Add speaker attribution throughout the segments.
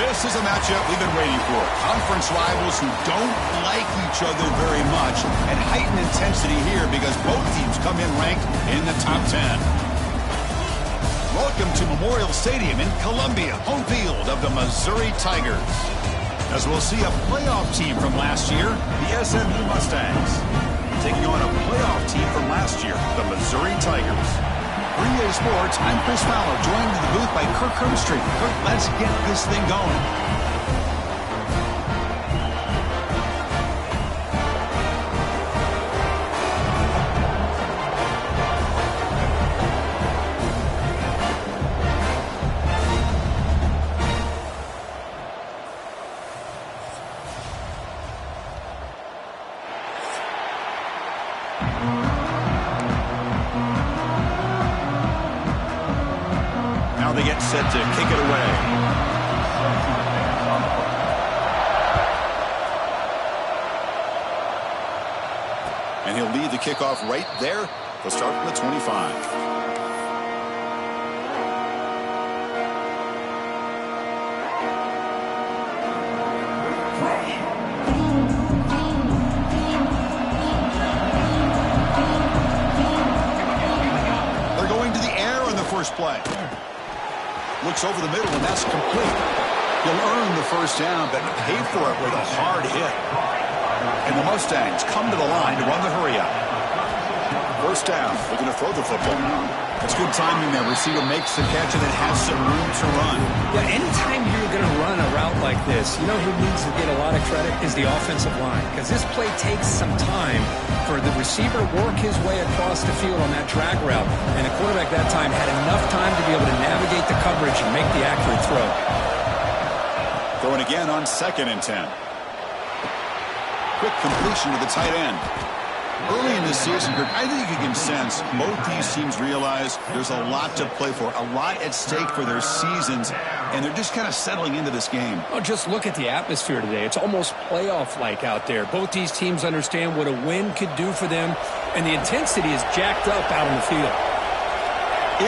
Speaker 1: This is a matchup we've been waiting for. Conference rivals who don't like each other very much, and heightened intensity here because both teams come in ranked in the top 10. Welcome to Memorial Stadium in Columbia, home field of the Missouri Tigers. As we'll see a playoff team from last year, the SMU Mustangs, taking on a playoff team from last year, the Missouri Tigers. 3A Sports, I'm Chris Fowler, joined in the booth by Kirk Herbstreit. Kirk, let's get this thing going. They get set to kick it away. And he'll lead the kickoff right there. He'll start from the 25. They're going to the air on the first play. Looks over the middle, and that's complete. He'll earn the first down, but pay for it with a hard hit. And the Mustangs come to the line to run the hurry-up. First down, looking to throw the football. It's good timing there. Receiver makes the catch, and it has some room to run.
Speaker 2: Yeah, anytime you're going to run a route like this, you know who needs to get a lot of credit is the offensive line, because this play takes some time for the receiver to work his way across the field on that drag route, and the quarterback that time had enough time to be able to navigate the coverage and make the accurate throw.
Speaker 1: Throwing again on 2nd and 10. Quick completion to the tight end. Early in the season, Kirk, I think you can sense both these teams realize there's a lot to play for, a lot at stake for their seasons, and they're just kind of settling into this game.
Speaker 2: Oh, just look at the atmosphere today. It's almost playoff-like out there. Both these teams understand what a win could do for them, and the intensity is jacked up out on the field.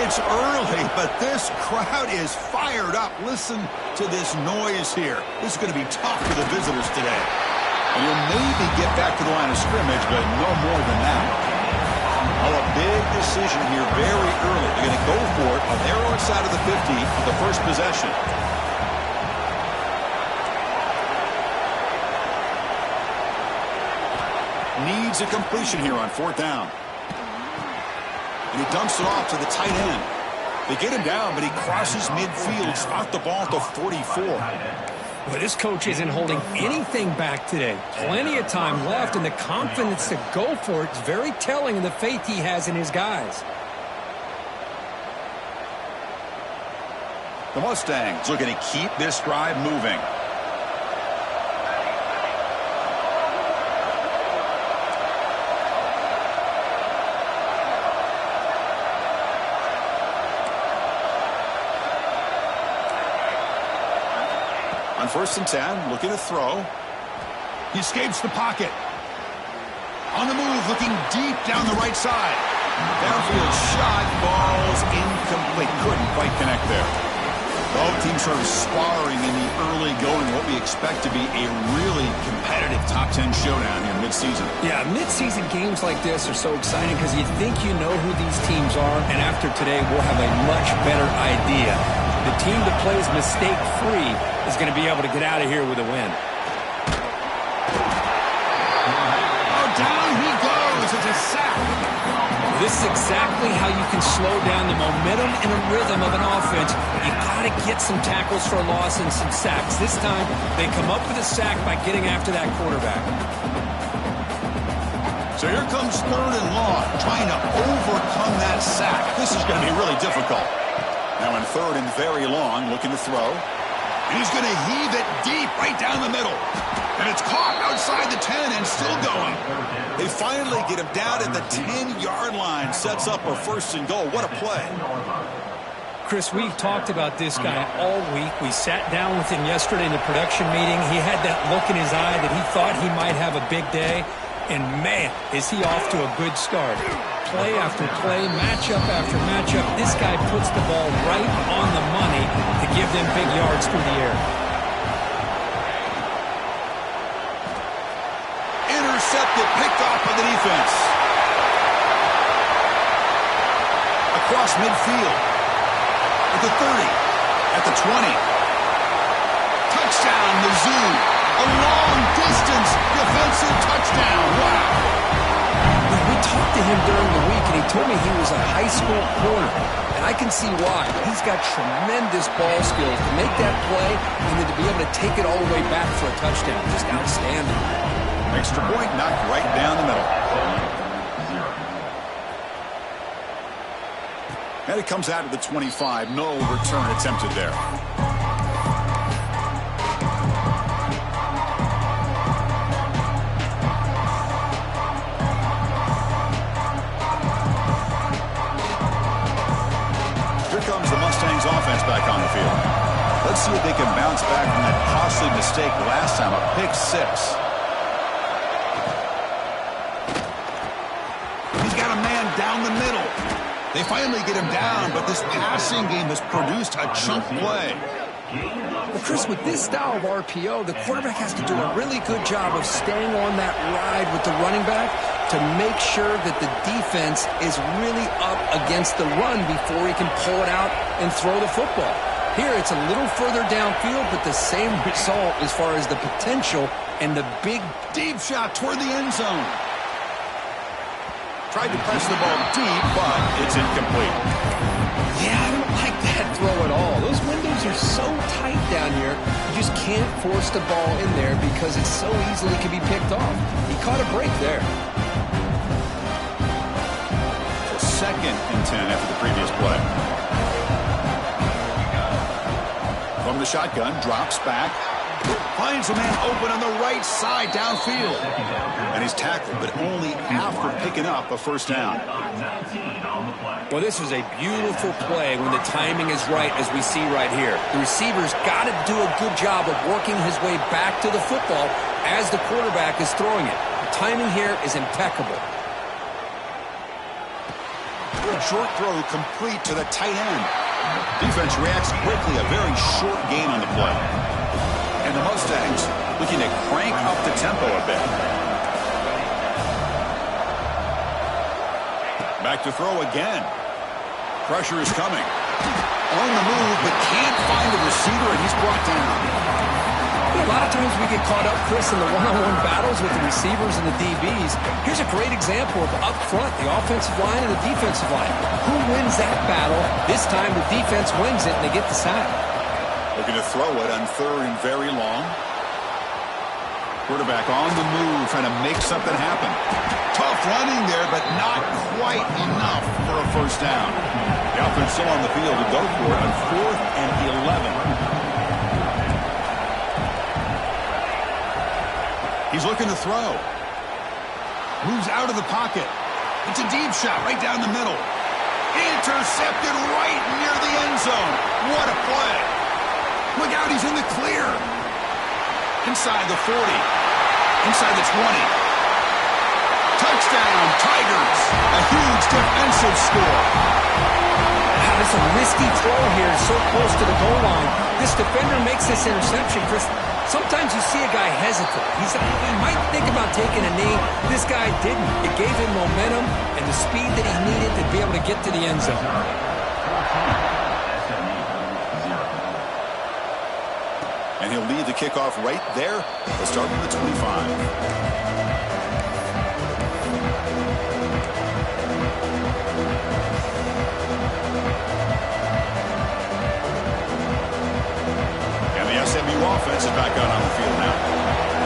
Speaker 1: It's early, but this crowd is fired up. Listen to this noise here. This is going to be tough for the visitors today. And he'll maybe get back to the line of scrimmage, but no more than that. Oh, a big decision here very early. They're going to go for it on their own side of the 50 on the first possession. Needs a completion here on 4th down. And he dumps it off to the tight end. They get him down, but he crosses midfield, spot the ball to 44.
Speaker 2: Well, this coach isn't holding anything back today. Plenty of time left, and the confidence to go for it is very telling in the faith he has in his guys.
Speaker 1: The Mustangs looking to keep this drive moving. On 1st and 10, looking to throw. He escapes the pocket. On the move, looking deep down the right side. Downfield shot, ball's incomplete. Couldn't quite connect there. Both teams sort of sparring in the early going, what we expect to be a really competitive top 10 showdown here mid-season.
Speaker 2: Yeah, mid-season games like this are so exciting because you think you know who these teams are, and after today, we'll have a much better idea. The team that plays mistake-free is going to be able to get out of here with a win.
Speaker 1: Oh, down he goes. It's a sack.
Speaker 2: This is exactly how you can slow down the momentum and the rhythm of an offense. You got to get some tackles for a loss and some sacks. This time, they come up with a sack by getting after that quarterback.
Speaker 1: So here comes 3rd and long, trying to overcome that sack. This is going to be really difficult. Now in 3rd and very long, looking to throw. And he's going to heave it deep right down the middle. And it's caught outside the 10 and still going. They finally get him down at the 10-yard line. Sets up a 1st and goal. What a play.
Speaker 2: Chris, we've talked about this guy all week. We sat down with him yesterday in the production meeting. He had that look in his eye that he thought he might have a big day. And, man, is he off to a good start. Play after play, matchup after matchup. This guy puts the ball right on the money to give them big yards through the air.
Speaker 1: get picked off by the defense. Across midfield. At the 30. At the 20. Touchdown, Mizzou. A long-distance defensive touchdown. Wow.
Speaker 2: We talked to him during the week, and he told me he was a high school corner. And I can see why. He's got tremendous ball skills to make that play and then to be able to take it all the way back for a touchdown. Just outstanding.
Speaker 1: Extra point knocked right down the middle. And it comes out of the 25. No return attempted there. Offense back on the field. Let's see if they can bounce back from that costly mistake last time, a pick 6. He's got a man down the middle. They finally get him down, but this passing game has produced a chunk play.
Speaker 2: Well, Chris, with this style of RPO, the quarterback has to do a really good job of staying on that ride with the running back to make sure that the defense is really up against the run before he can pull it out and throw the football. Here, it's a little further downfield, but the same result as far as the potential and the big
Speaker 1: deep shot toward the end zone. Tried to press the ball deep, but it's incomplete.
Speaker 2: Yeah, I don't like that throw at all. Those windows are so tight down here, you just can't force the ball in there because it so easily can be picked off. He caught a break there.
Speaker 1: So 2nd and 10 after the previous play. From the shotgun, drops back. Finds a man open on the right side downfield. And he's tackled, but only after picking up a first down.
Speaker 2: Well, this was a beautiful play when the timing is right, as we see right here. The receiver's got to do a good job of working his way back to the football as the quarterback is throwing it. The timing here is impeccable.
Speaker 1: A short throw complete to the tight end. Defense reacts quickly, a very short gain on the play. And the Mustangs looking to crank up the tempo a bit. Back to throw again. Pressure is coming. On the move, but can't find the receiver, and he's brought down.
Speaker 2: A lot of times we get caught up, Chris, in the one-on-one battles with the receivers and the DBs. Here's a great example of up front, the offensive line and the defensive line. Who wins that battle? This time the defense wins it, and they get the sack.
Speaker 1: Looking to throw it on 3rd and very long. Quarterback on the move, trying to make something happen. Tough running there, but not quite enough for a first down. The offense still on the field to go for it on 4th and 11. He's looking to throw. Moves out of the pocket. It's a deep shot right down the middle. Intercepted right near the end zone. What a play. Look out, he's in the clear. Inside the 40. Inside the 20. Touchdown, Tigers. A huge defensive score.
Speaker 2: It's a risky throw here, so close to the goal line. This defender makes this interception, Chris. Sometimes you see a guy hesitate. He might think about taking a knee. This guy didn't. It gave him momentum and the speed that he needed to be able to get to the end zone.
Speaker 1: And he'll lead the kickoff right there. They'll start from the 25. SMU offense is back out on the field now.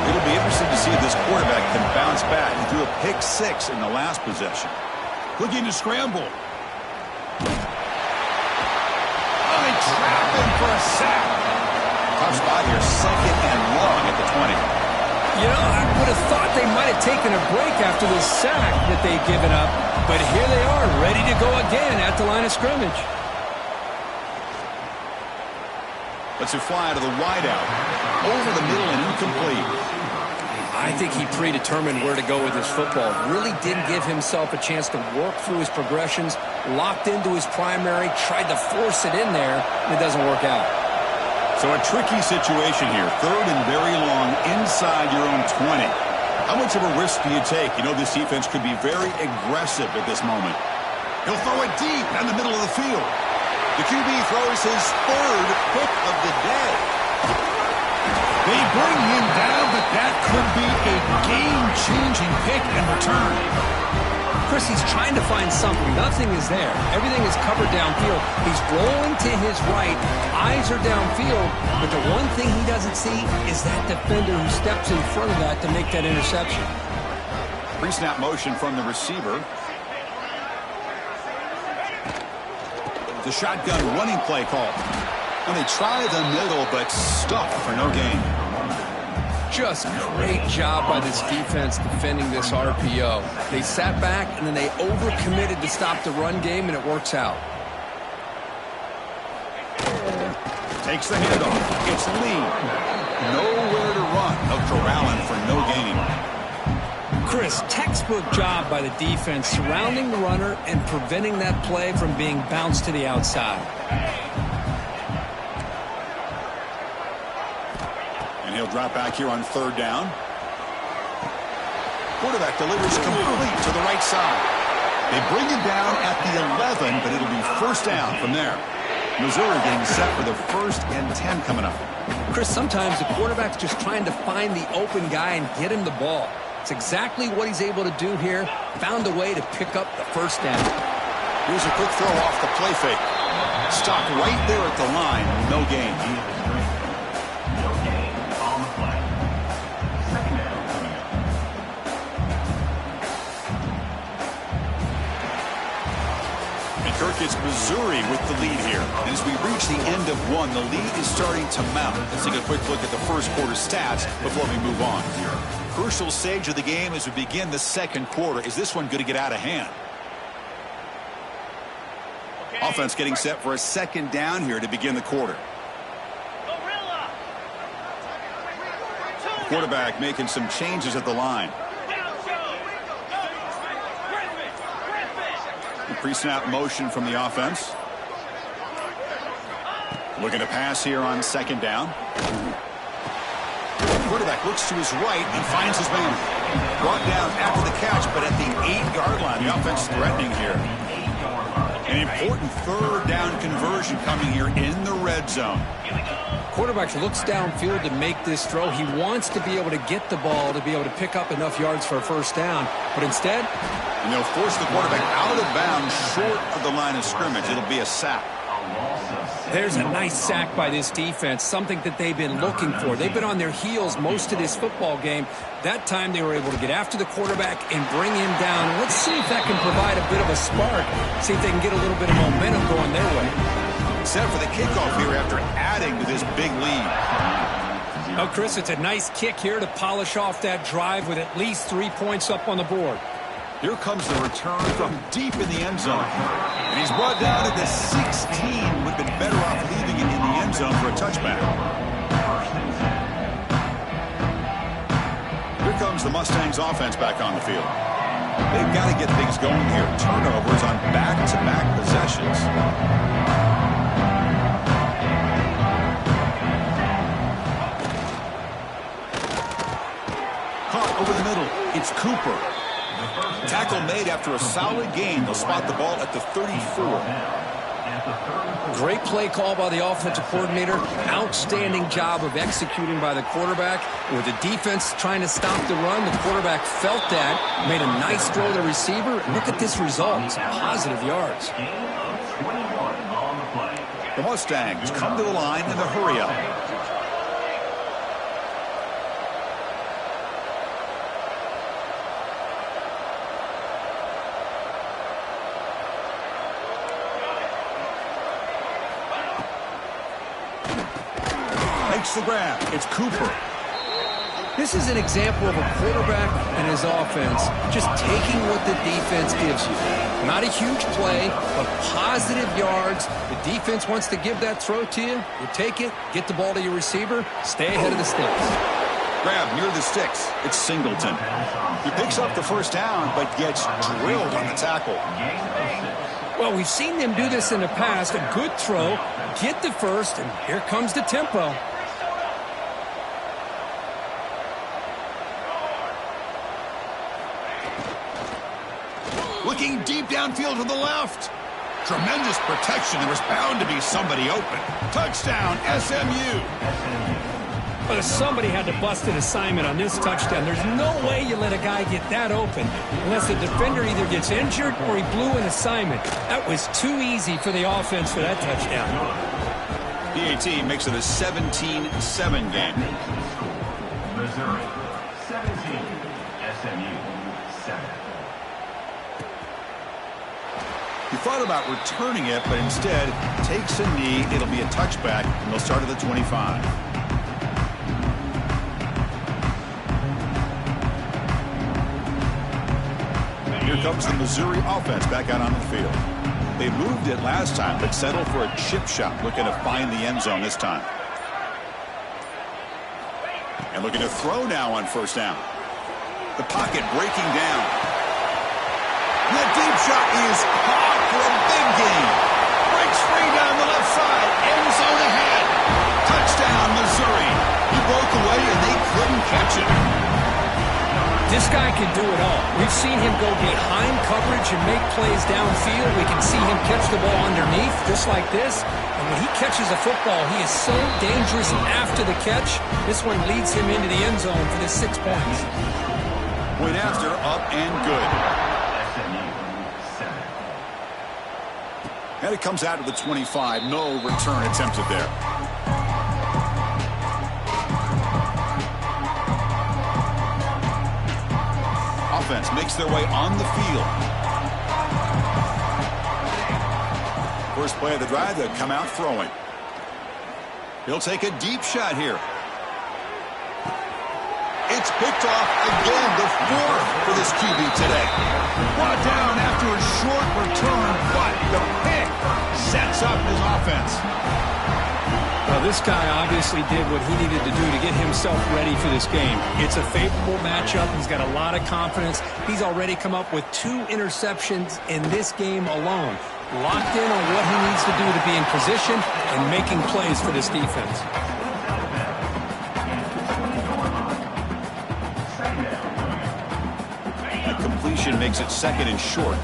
Speaker 1: It'll be interesting to see if this quarterback can bounce back. He threw a pick 6 in the last possession. Looking to scramble. Oh, they trap him for a sack. Tough spot here, 2nd and long at the 20.
Speaker 2: You know, I would have thought they might have taken a break after this sack that they'd given up. But here they are, ready to go again at the line of scrimmage.
Speaker 1: Lets it fly out of the wideout. Over the middle and incomplete.
Speaker 2: I think he predetermined where to go with his football. Really didn't give himself a chance to work through his progressions. Locked into his primary. Tried to force it in there. And it doesn't work out.
Speaker 1: So a tricky situation here. 3rd and very long inside your own 20. How much of a risk do you take? You know this defense could be very aggressive at this moment. He'll throw it deep down the middle of the field. The QB throws his third pick of the day.
Speaker 3: They bring him down, but that could be a game-changing pick in return.
Speaker 2: Chris, he's trying to find something. Nothing is there. Everything is covered downfield. He's rolling to his right. Eyes are downfield. But the one thing he doesn't see is that defender who steps in front of that to make that interception.
Speaker 1: Pre-snap motion from the receiver. The shotgun running play call. And they try the middle, but stuck for no gain.
Speaker 2: Just great job by this defense defending this RPO. They sat back, and then they overcommitted to stop the run game, and it works out.
Speaker 1: Takes the handoff. It's Lee. Nowhere to run. No corralling for no gain.
Speaker 2: Chris, textbook job by the defense surrounding the runner and preventing that play from being bounced to the outside.
Speaker 1: And he'll drop back here on third down. Quarterback delivers complete to the right side. They bring him down at the 11, but it'll be first down from there. Missouri getting set for the 1st and 10 coming up.
Speaker 2: Chris, sometimes the quarterback's just trying to find the open guy and get him the ball. It's exactly what he's able to do here. Found a way to pick up the first down.
Speaker 1: Here's a quick throw off the play fake. Stopped right there at the line. No gain. Kirk, it's Missouri with the lead here. And as we reach the end of one, the lead is starting to mount. Let's take a quick look at the first quarter stats before we move on. Crucial stage of the game as we begin the second quarter. Is this one going to get out of hand? Offense getting set for a second down here to begin the quarter. Quarterback making some changes at the line. Pre-snap motion from the offense. Looking to pass here on second down. Quarterback looks to his right and finds his man. Brought down after the catch, but at the 8-yard line. The offense threatening here. An important third down conversion coming here in the red zone.
Speaker 2: Quarterback looks downfield to make this throw. He wants to be able to get the ball to be able to pick up enough yards for a first down. But instead,
Speaker 1: and they'll force the quarterback out of bounds short of the line of scrimmage. It'll be a sack.
Speaker 2: There's a nice sack by this defense, something that they've been looking for. They've been on their heels most of this football game. That time they were able to get after the quarterback and bring him down. Let's see if that can provide a bit of a spark, see if they can get a little bit of momentum going their way.
Speaker 1: Set for the kickoff here after adding to this big lead.
Speaker 2: Oh, Chris, it's a nice kick here to polish off that drive with at least 3 points up on the board.
Speaker 1: Here comes the return from deep in the end zone. And he's brought down at the 16. Would have been better off leaving it in the end zone for a touchback. Here comes the Mustangs offense back on the field. They've got to get things going here. Turnovers on back-to-back possessions. Caught over the middle. It's Cooper. Tackle made after a solid gain. They'll spot the ball at the 34.
Speaker 2: Great play call by the offensive coordinator. Outstanding job of executing by the quarterback. With the defense trying to stop the run, the quarterback felt that, made a nice throw to the receiver. Look at this result. Some positive yards.
Speaker 1: The Mustangs come to the line in the hurry-up. The grab. It's Cooper.
Speaker 2: This is an example of a quarterback and his offense just taking what the defense gives you. Not a huge play, but positive yards. The defense wants to give that throw to you. You take it, get the ball to your receiver, stay ahead of the sticks.
Speaker 1: Grab near the sticks. It's Singleton. He picks up the first down, but gets drilled on the tackle.
Speaker 2: Well, we've seen them do this in the past. A good throw, get the first, and here comes the tempo.
Speaker 1: looking deep downfield to the left. Tremendous protection. There was bound to be somebody open. Touchdown, SMU.
Speaker 2: But somebody had to bust an assignment on this touchdown. There's no way you let a guy get that open unless the defender either gets injured or he blew an assignment. That was too easy for the offense for that touchdown.
Speaker 1: PAT makes it a 17-7 game.
Speaker 4: Missouri, 17, SMU, 7.
Speaker 1: He thought about returning it, but instead takes a knee. It'll be a touchback, and they'll start at the 25. Here comes the Missouri offense back out on the field. They moved it last time, but settled for a chip shot, looking to find the end zone this time. And looking to throw now on first down. The pocket breaking down. And that deep shot is caught for a big gain. Breaks free down the left side. End zone ahead. Touchdown, Missouri. He broke away, and they couldn't catch it.
Speaker 2: This guy can do it all. We've seen him go behind coverage and make plays downfield. We can see him catch the ball underneath, just like this. And when he catches a football, he is so dangerous after the catch. This one leads him into the end zone for the 6 points.
Speaker 1: Point after, up and good. And it comes out of the 25. No return attempted there. Offense makes their way on the field. First play of the drive, they'll come out throwing. He'll take a deep shot here. It's picked off again, the 4th for this QB today. Brought down after a short return, but the pick sets up his offense.
Speaker 2: Well, this guy obviously did what he needed to do to get himself ready for this game. It's a favorable matchup. He's got a lot of confidence. He's already come up with 2 interceptions in this game alone. Locked in on what he needs to do to be in position and making plays for this defense.
Speaker 1: That completion makes it 2nd and short.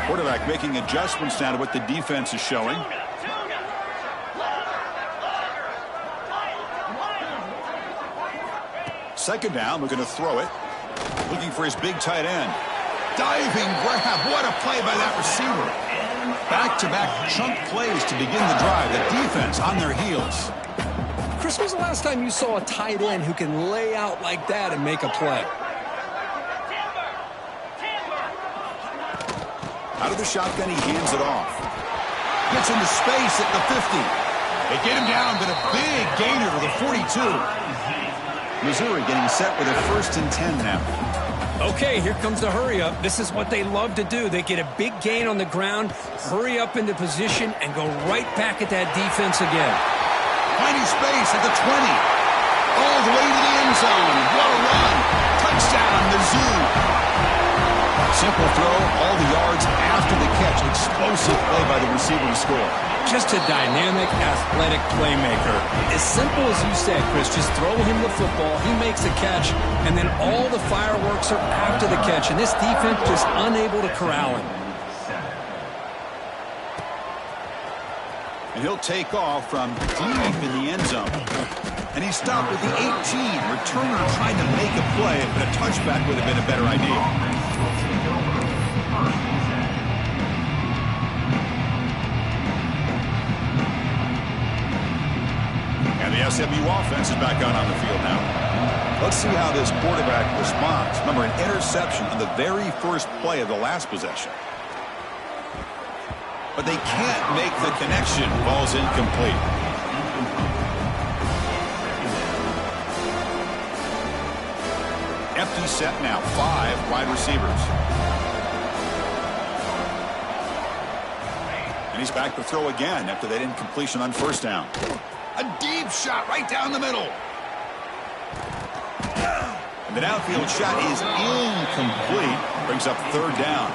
Speaker 1: Quarterback making adjustments now to what the defense is showing. Second down, looking to throw it. Looking for his big tight end. Diving grab. What a play by that receiver. Back-to-back chunk plays to begin the drive. The defense on their heels.
Speaker 2: Chris, when was the last time you saw a tight end who can lay out like that and make a play?
Speaker 1: Out of the shotgun, he hands it off. Gets into space at the 50. They get him down, but a big gainer to the 42. Missouri getting set with a 1st and 10 now.
Speaker 2: Okay, here comes the hurry up. This is what they love to do. They get a big gain on the ground, hurry up into position, and go right back at that defense again.
Speaker 1: Finding space at the 20. All the way to the end zone. What a run. Touchdown, Mizzou. Simple throw, all the yards after the catch. Explosive play by the receiver to score.
Speaker 2: Just a dynamic, athletic playmaker. As simple as you said, Chris, just throw him the football, he makes a catch, and then all the fireworks are after the catch, and this defense just unable to corral him.
Speaker 1: And he'll take off from deep in the end zone. And he stopped with the 18. Returner trying to make a play, but a touchback would have been a better idea. And the SMU offense is back on the field now. Let's see how this quarterback responds. Remember, an interception on the very first play of the last possession. But they can't make the connection. Ball's incomplete. Empty set now. 5 wide receivers. And he's back to throw again after that incompletion on first down. A deep shot right down the middle. And the downfield shot is incomplete. Brings up 3rd down.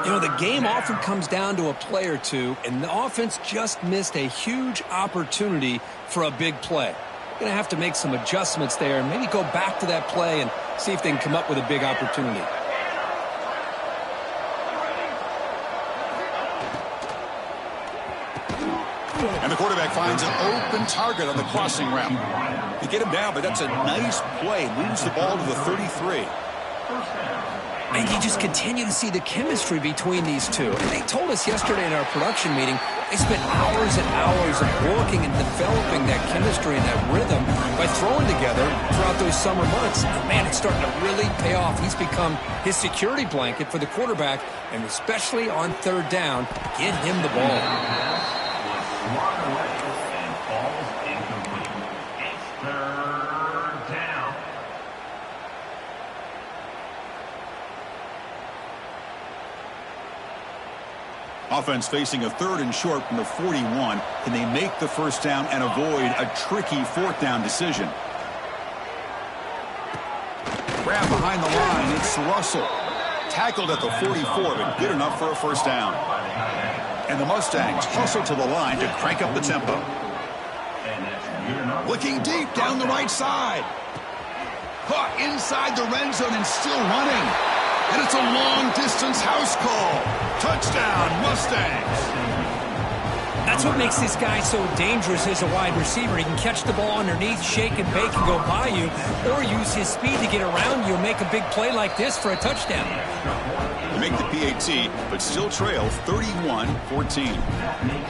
Speaker 2: You know, the game often comes down to a play or two, and the offense just missed a huge opportunity for a big play. Going to have to make some adjustments there and maybe go back to that play and see if they can come up with a big opportunity.
Speaker 1: And the quarterback finds an open target on the crossing route. They get him down, but that's a nice play. Moves the ball to the 33.
Speaker 2: And you just continue to see the chemistry between these two. And they told us yesterday in our production meeting, they spent hours and hours of working and developing that chemistry and that rhythm by throwing together throughout those summer months. And man, it's starting to really pay off. He's become his security blanket for the quarterback, and especially on third down, get him the ball.
Speaker 4: Walk away and falls incomplete. It's third down.
Speaker 1: Offense facing a 3rd and short from the 41. Can they make the first down and avoid a tricky 4th down decision? Grab behind the line. It's Russell. Tackled at the 44, but good enough for a first down. And the Mustangs hustle to the line to crank up the tempo. Looking deep down the right side. Caught inside the red zone and still running. And it's a long-distance house call. Touchdown, Mustangs.
Speaker 2: That's what makes this guy so dangerous as a wide receiver. He can catch the ball underneath, shake and bake and go by you, or use his speed to get around you and make a big play like this for a touchdown.
Speaker 1: They make the PAT, but still trail 31-14.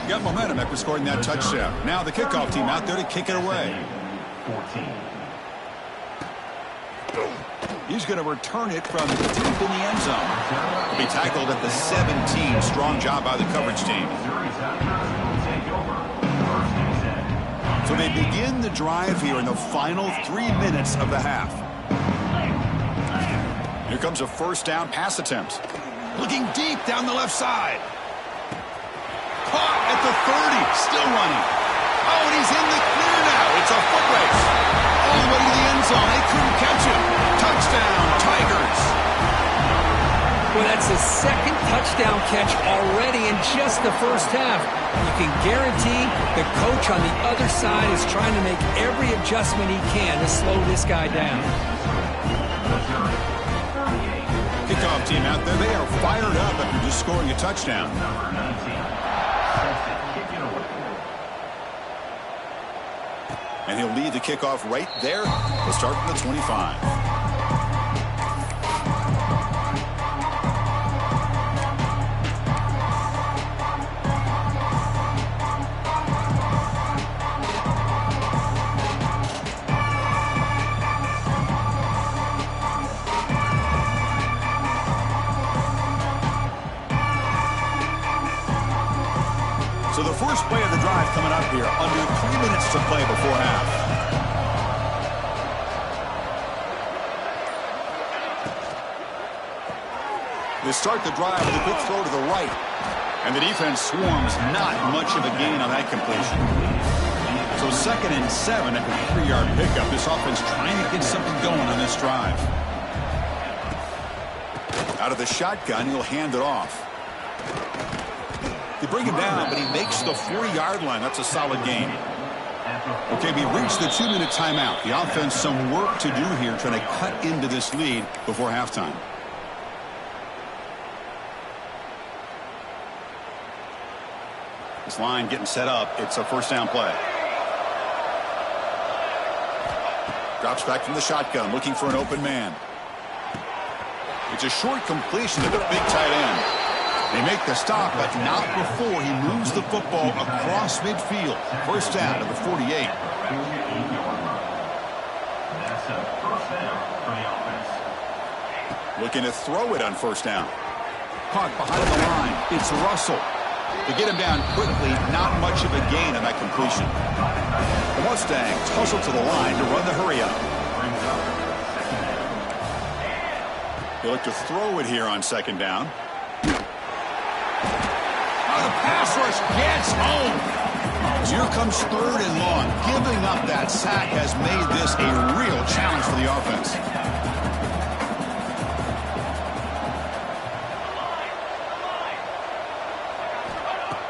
Speaker 1: Got momentum after scoring that touchdown. Now the kickoff team out there to kick it away. He's going to return it from deep in the end zone. He'll be tackled at the 17. Strong job by the coverage team. So they begin the drive here in the final 3 minutes of the half. Here comes a first down pass attempt. Looking deep down the left side. Caught at the 30. Still running. Oh, and he's in the clear now. It's a foot race. All the way to the end zone. They couldn't catch him. Touchdown, Tigers.
Speaker 2: Well, that's his 2nd touchdown catch already in just the first half. You can guarantee the coach on the other side is trying to make every adjustment he can to slow this guy down.
Speaker 1: Kickoff team out there, they are fired up after just scoring a touchdown. And he'll lead the kickoff right there. We'll start from the 25. So the first play of the drive coming up here, under 3 minutes to play before half. They start the drive with a quick throw to the right. And the defense swarms, not much of a gain on that completion. So 2nd and 7 at the 3-yard pickup. This offense trying to get something going on this drive. Out of the shotgun, he'll hand it off. They bring him down, but he makes the 40-yard line. That's a solid gain. Okay, we reached the 2-minute timeout. The offense some work to do here, trying to cut into this lead before halftime. This line getting set up. It's a first down play. Drops back from the shotgun, looking for an open man. It's a short completion to the big tight end. They make the stop, but not before he moves the football across midfield. First down to the 48.
Speaker 4: That's a first down for the offense.
Speaker 1: Looking to throw it on first down. Caught behind the line. It's Russell. To get him down quickly, not much of a gain on that completion. The Mustangs hustle to the line to run the hurry up. They look to throw it here on 2nd down. The pass rush gets home. Here comes 3rd and long. Giving up that sack has made this a real challenge for the offense.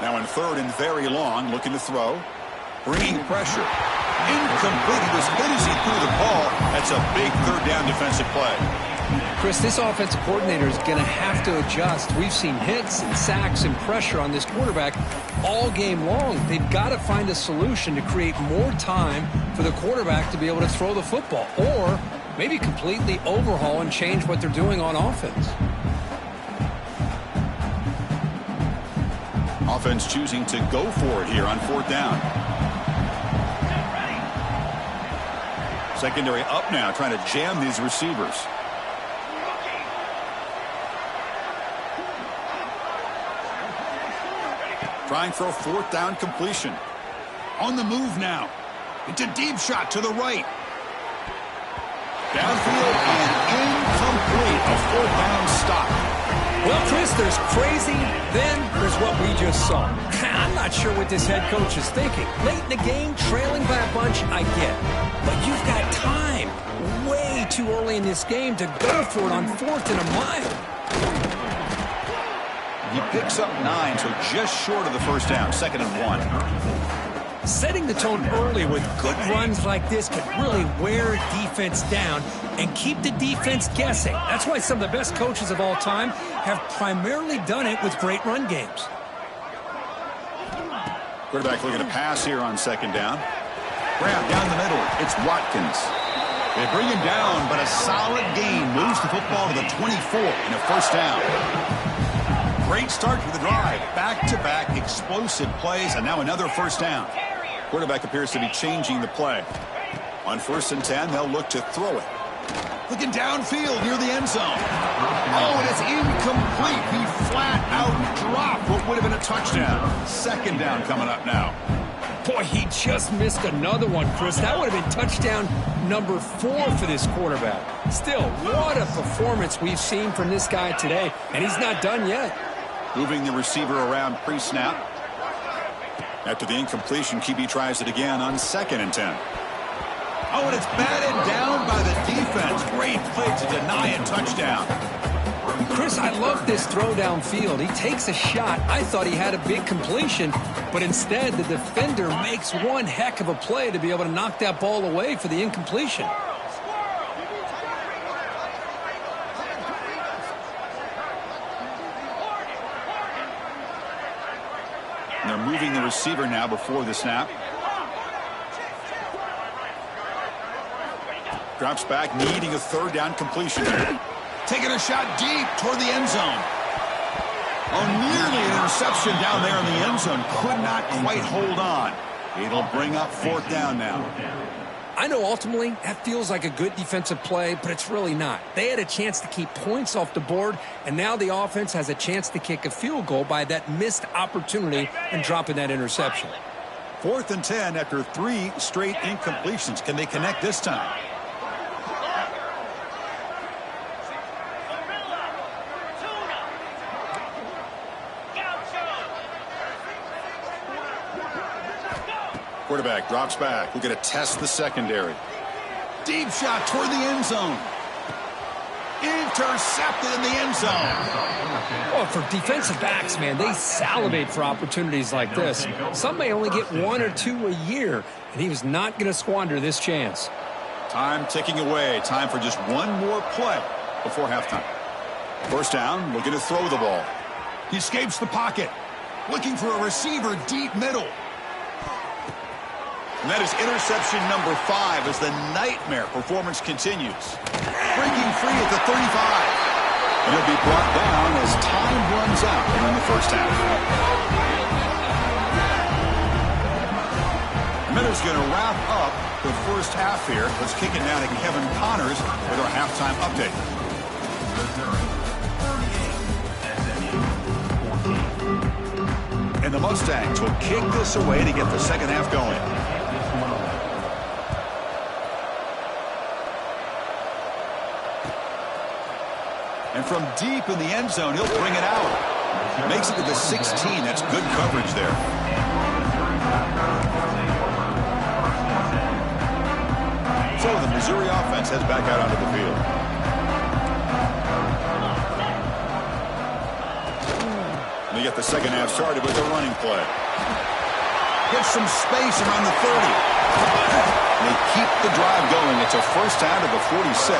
Speaker 1: Now in 3rd and very long, looking to throw. Bringing pressure. Incomplete. He was hit as he threw the ball. That's a big third down defensive play.
Speaker 2: Chris, this offensive coordinator is going to have to adjust. We've seen hits and sacks and pressure on this quarterback all game long. They've got to find a solution to create more time for the quarterback to be able to throw the football, or maybe completely overhaul and change what they're doing on offense.
Speaker 1: Offense choosing to go for it here on fourth down. Secondary up now, trying to jam these receivers. Trying for a fourth down completion. On the move now. It's a deep shot to the right. Downfield and incomplete. A fourth down stop.
Speaker 2: Well, Chris, there's crazy, then there's what we just saw. I'm not sure what this head coach is thinking. Late in the game, trailing by a bunch, I get. But you've got time way too early in this game to go for it on fourth and a mile.
Speaker 1: He picks up 9, so just short of the first down, 2nd and 1.
Speaker 2: Setting the tone early with good runs like this can really wear defense down and keep the defense guessing. That's why some of the best coaches of all time have primarily done it with great run games.
Speaker 1: Quarterback looking to pass here on 2nd down. Grab down the middle. It's Watkins. They bring him down, but a solid gain moves the football to the 24 and a first down. Great start to the drive. Back-to-back explosive plays, and now another first down. Quarterback appears to be changing the play. On 1st and 10, they'll look to throw it. Looking downfield near the end zone. Oh, and it's incomplete. He flat out dropped what would have been a touchdown. 2nd down coming up now.
Speaker 2: Boy, he just missed another one, Chris. That would have been touchdown number 4 for this quarterback. Still, what a performance we've seen from this guy today, and he's not done yet.
Speaker 1: Moving the receiver around pre-snap. After the incompletion, QB tries it again on 2nd and 10. Oh, and it's batted down by the defense. Great play to deny a touchdown.
Speaker 2: Chris, I love this throw downfield. He takes a shot. I thought he had a big completion, but instead the defender makes one heck of a play to be able to knock that ball away for the incompletion.
Speaker 1: And they're moving the receiver now before the snap. Drops back, needing a 3rd down completion here. Taking a shot deep toward the end zone. Oh, nearly an interception down there in the end zone. Could not quite hold on. It'll bring up 4th down now.
Speaker 2: I know ultimately that feels like a good defensive play, but it's really not. They had a chance to keep points off the board, and now the offense has a chance to kick a field goal by that missed opportunity and dropping that interception.
Speaker 1: 4th and 10 after 3 straight incompletions. Can they connect this time? Quarterback drops back. We're going to test the secondary. Deep shot toward the end zone. Intercepted in the end zone.
Speaker 2: Well, for defensive backs, man, they salivate for opportunities like this. Some may only get 1 or 2 a year, and he was not going to squander this chance.
Speaker 1: Time ticking away. Time for just one more play before halftime. First down, looking to throw the ball. He escapes the pocket. Looking for a receiver deep middle. And that is interception number 5 as the nightmare performance continues. Breaking free at the 35. And he'll be brought down as time runs out in the first half. Miller's going to wrap up the first half here. Let's kick it down to Kevin Connors with our halftime update. And the Mustangs will kick this away to get the second half going. And from deep in the end zone, he'll bring it out. Makes it to the 16. That's good coverage there. So the Missouri offense heads back out onto the field. And they get the second half started with a running play. Gets some space around the 30. They keep the drive going. It's a first down to the 46.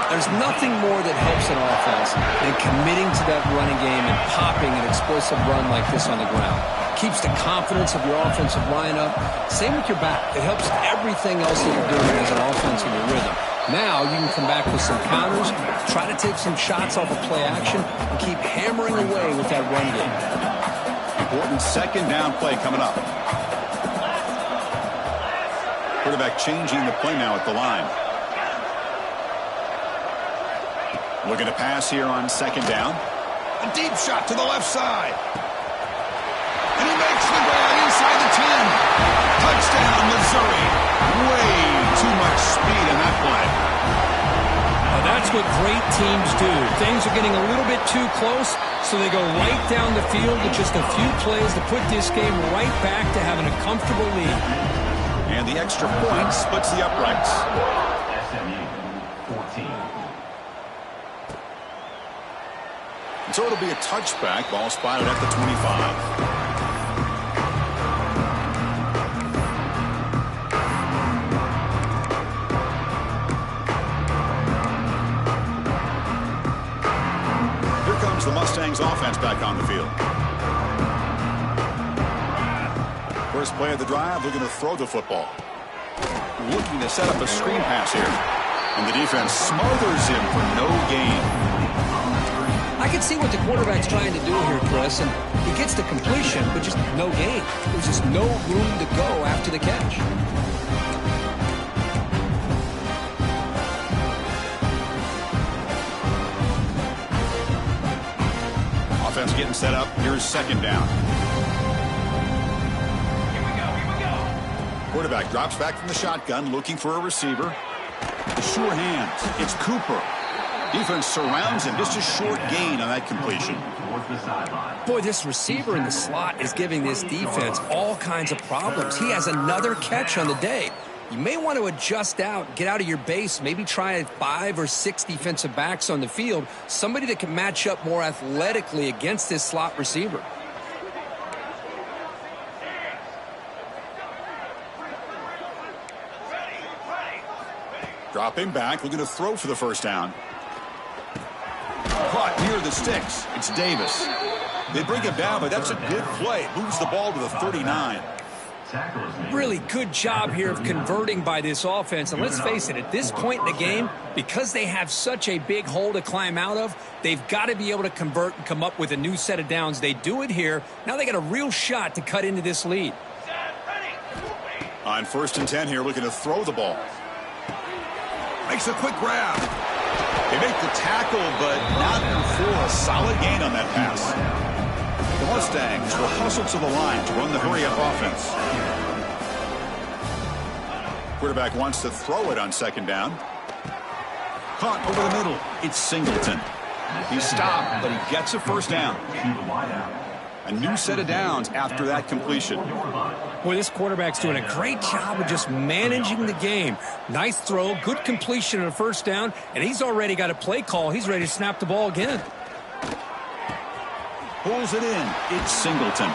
Speaker 2: There's nothing more that helps an offense than committing to that running game and popping an explosive run like this on the ground. Keeps the confidence of your offensive lineup. Same with your back. It helps everything else that you're doing as an offense in your rhythm. Now you can come back with some counters, try to take some shots off of play action, and keep hammering away with that run game.
Speaker 1: Important second down play coming up. Quarterback changing the play now at the line. Looking to pass here on second down. A deep shot to the left side. And he makes the grab inside the 10. Touchdown, Missouri. Way too much speed in that play.
Speaker 2: That's what great teams do. Things are getting a little bit too close, so they go right down the field with just a few plays to put this game right back to having a comfortable lead.
Speaker 1: And the extra point splits the uprights.
Speaker 4: SMU 14.
Speaker 1: So it'll be a touchback. Ball spotted at the 25. The Mustangs offense back on the field. First play of the drive, looking to throw the football. Looking to set up a screen pass here. And the defense smothers him for no gain.
Speaker 2: I can see what the quarterback's trying to do here, Chris, and he gets the completion, but just no gain. There's just no room to go after the catch.
Speaker 1: Offense getting set up. Here's second down.
Speaker 4: Here we go.
Speaker 1: Quarterback drops back from the shotgun, looking for a receiver. Sure hands. It's Cooper. Defense surrounds him. Just a short gain on that completion.
Speaker 2: Boy, this receiver in the slot is giving this defense all kinds of problems. He has another catch on the day. You may want to adjust out, get out of your base, maybe try 5 or 6 defensive backs on the field, somebody that can match up more athletically against this slot receiver.
Speaker 1: Dropping back, looking to throw for the first down. Caught near the sticks. It's Davis. They bring him down, but that's a good play. Moves the ball to the 39.
Speaker 2: Really good job here of converting by this offense. And let's face it, at this point in the game, because they have such a big hole to climb out of, they've got to be able to convert and come up with a new set of downs. They do it here. Now they got a real shot to cut into this lead.
Speaker 1: On first and 10 here, looking to throw the ball. Makes a quick grab. They make the tackle, but not before a solid gain on that pass. The Mustangs will hustle to the line to run the hurry-up offense. Quarterback wants to throw it on second down. Caught over the middle. It's Singleton. He stopped, but he gets a first down. A new set of downs after that completion.
Speaker 2: Boy, this quarterback's doing a great job of just managing the game. Nice throw, good completion on a first down, and he's already got a play call. He's ready to snap the ball again.
Speaker 1: Pulls it in. It's Singleton.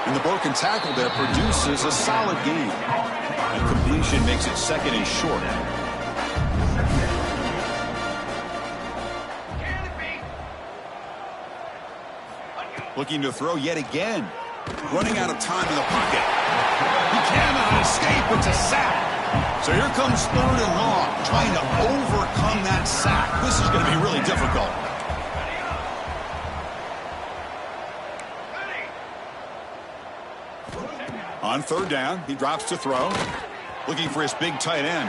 Speaker 1: And the broken tackle there produces a solid gain. And completion makes it second and short. Looking to throw yet again. Running out of time in the pocket. He cannot escape. It's a sack. So here comes third and long. Trying to overcome that sack. This is going to be really difficult. On third down, he drops to throw. Looking for his big tight end.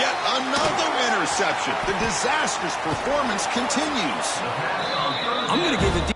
Speaker 1: Yet another interception. The disastrous performance continues.
Speaker 2: I'm going to give the